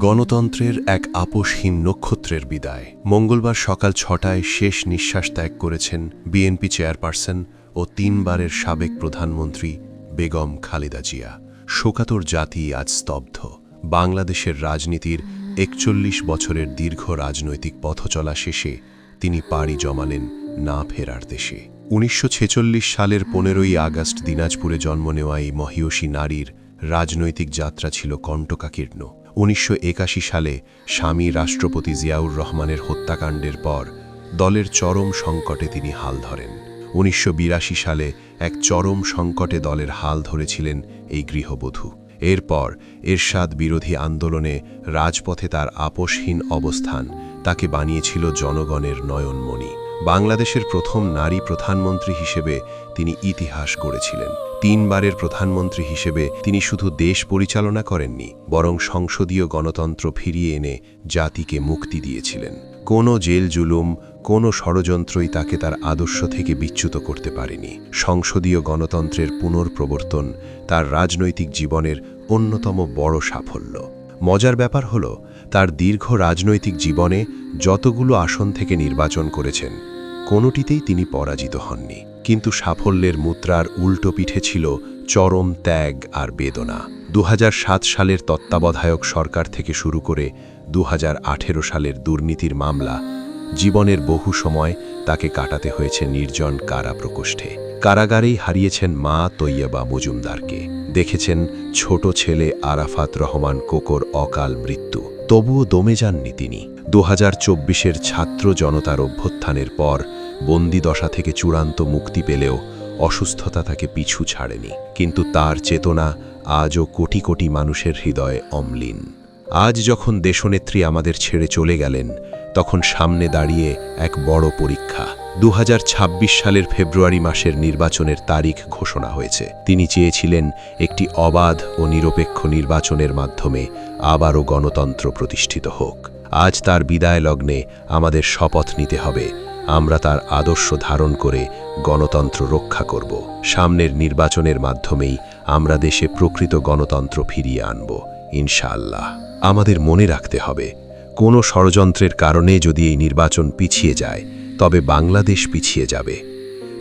গণতন্ত্রের এক আপোষহীন নক্ষত্রের বিদায়। মঙ্গলবার সকাল ৬টায় শেষ নিঃশ্বাস ত্যাগ করেছেন বিএনপি চেয়ারপারসন ও ৩ বারের সাবেক প্রধানমন্ত্রী বেগম খালেদা জিয়া। শোকাতুর জাতি আজ স্তব্ধ। বাংলাদেশের রাজনীতির ৪১ বছরের দীর্ঘ রাজনৈতিক পথচলা শেষে তিনি পাড়ি জমালেন না ফেরার দেশে। ১৯৪৬ সালের ১৫ই আগস্ট দিনাজপুরে জন্ম নেওয়া এই মহিয়সী নারীর রাজনৈতিক যাত্রা ছিল কণ্টকাকীর্ণ। ১৯৮১ সালে স্বামী রাষ্ট্রপতি জিয়াউর রহমানের হত্যাকাণ্ডের পর দলের চরম সংকটে তিনি হাল ধরেন। ১৯৮২ সালে এক চরম সংকটে দলের হাল ধরেছিলেন এই গৃহবধূ। এরপর এরশাদ বিরোধী আন্দোলনে রাজপথে তার আপোষহীন অবস্থান তাকে বানিয়েছিল জনগণের নয়নমণি। বাংলাদেশের প্রথম নারী প্রধানমন্ত্রী হিসেবে তিনি ইতিহাস গড়েছিলেন। ৩ বারের প্রধানমন্ত্রী হিসেবে তিনি শুধু দেশ পরিচালনা করেননি, বরং সংসদীয় গণতন্ত্র ফিরিয়ে এনে জাতিকে মুক্তি দিয়েছিলেন। কোনো জেল জুলুম, কোনো ষড়যন্ত্রই তাকে তার আদর্শ থেকে বিচ্যুত করতে পারেনি। সংসদীয় গণতন্ত্রের পুনর্প্রবর্তন তার রাজনৈতিক জীবনের অন্যতম বড় সাফল্য। মজার ব্যাপার হল, তার দীর্ঘ রাজনৈতিক জীবনে যতগুলো আসন থেকে নির্বাচন করেছেন, কোনোটিতেই তিনি পরাজিত হননি। কিন্তু সাফল্যের মুদ্রার উল্টো পিঠে ছিল চরম ত্যাগ আর বেদনা। ২০০৭ সালের তত্ত্বাবধায়ক সরকার থেকে শুরু করে ২০১৮ সালের দুর্নীতির মামলা, জীবনের বহু সময় তাকে কাটাতে হয়েছে নির্জন কারা প্রকোষ্ঠে। কারাগারেই হারিয়েছেন মা তৈয়বা মজুমদারকে, দেখেছেন ছোট ছেলে আরাফাত রহমান কোকোর অকাল মৃত্যু। তবুও দমে যাননি তিনি। ২০২৪-এর ছাত্র জনতার অভ্যুত্থানের পর বন্দিদশা থেকে চূড়ান্ত মুক্তি পেলেও অসুস্থতা তাকে পিছু ছাড়েনি। কিন্তু তার চেতনা আজও কোটি কোটি মানুষের হৃদয়ে অম্লীন। আজ যখন দেশনেত্রী আমাদের ছেড়ে চলে গেলেন, তখন সামনে দাঁড়িয়ে এক বড় পরীক্ষা। ২০২৬ সালের ফেব্রুয়ারি মাসের নির্বাচনের তারিখ ঘোষণা হয়েছে। তিনি চেয়েছিলেন একটি অবাধ ও নিরপেক্ষ নির্বাচনের মাধ্যমে আবারও গণতন্ত্র প্রতিষ্ঠিত হোক। আজ তার বিদায় লগ্নে আমাদের শপথ নিতে হবে, আমরা তার আদর্শ ধারণ করে গণতন্ত্র রক্ষা করব। সামনের নির্বাচনের মাধ্যমেই আমরা দেশে প্রকৃত গণতন্ত্র ফিরিয়ে আনব, ইনশাআল্লাহ। আমাদের মনে রাখতে হবে, কোনো ষড়যন্ত্রের কারণে যদি এই নির্বাচন পিছিয়ে যায়, তবে বাংলাদেশ পিছিয়ে যাবে।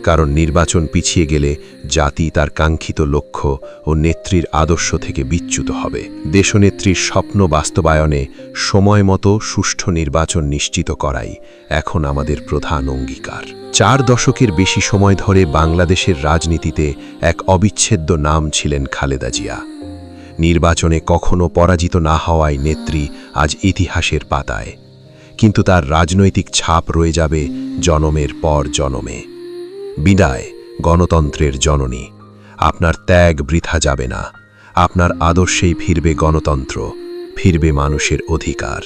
কারণ নির্বাচন পিছিয়ে গেলে জাতি তার কাঙ্ক্ষিত লক্ষ্য ও নেত্রীর আদর্শ থেকে বিচ্যুত হবে। দেশনেত্রীর স্বপ্ন বাস্তবায়নে সময়মতো সুষ্ঠু নির্বাচন নিশ্চিত করাই এখন আমাদের প্রধান অঙ্গীকার। 4 দশকের বেশি সময় ধরে বাংলাদেশের রাজনীতিতে এক অবিচ্ছেদ্য নাম ছিলেন খালেদা জিয়া। নির্বাচনে কখনো পরাজিত না হওয়ায় নেত্রী আজ ইতিহাসের পাতায়, কিন্তু তার রাজনৈতিক ছাপ রয়ে যাবে জনমের পর জনমে। বিদায় গণতন্ত্রের জননী, আপনার ত্যাগ বৃথা যাবে না। আপনার আদর্শেই ফিরবে গণতন্ত্র, ফিরবে মানুষের অধিকার।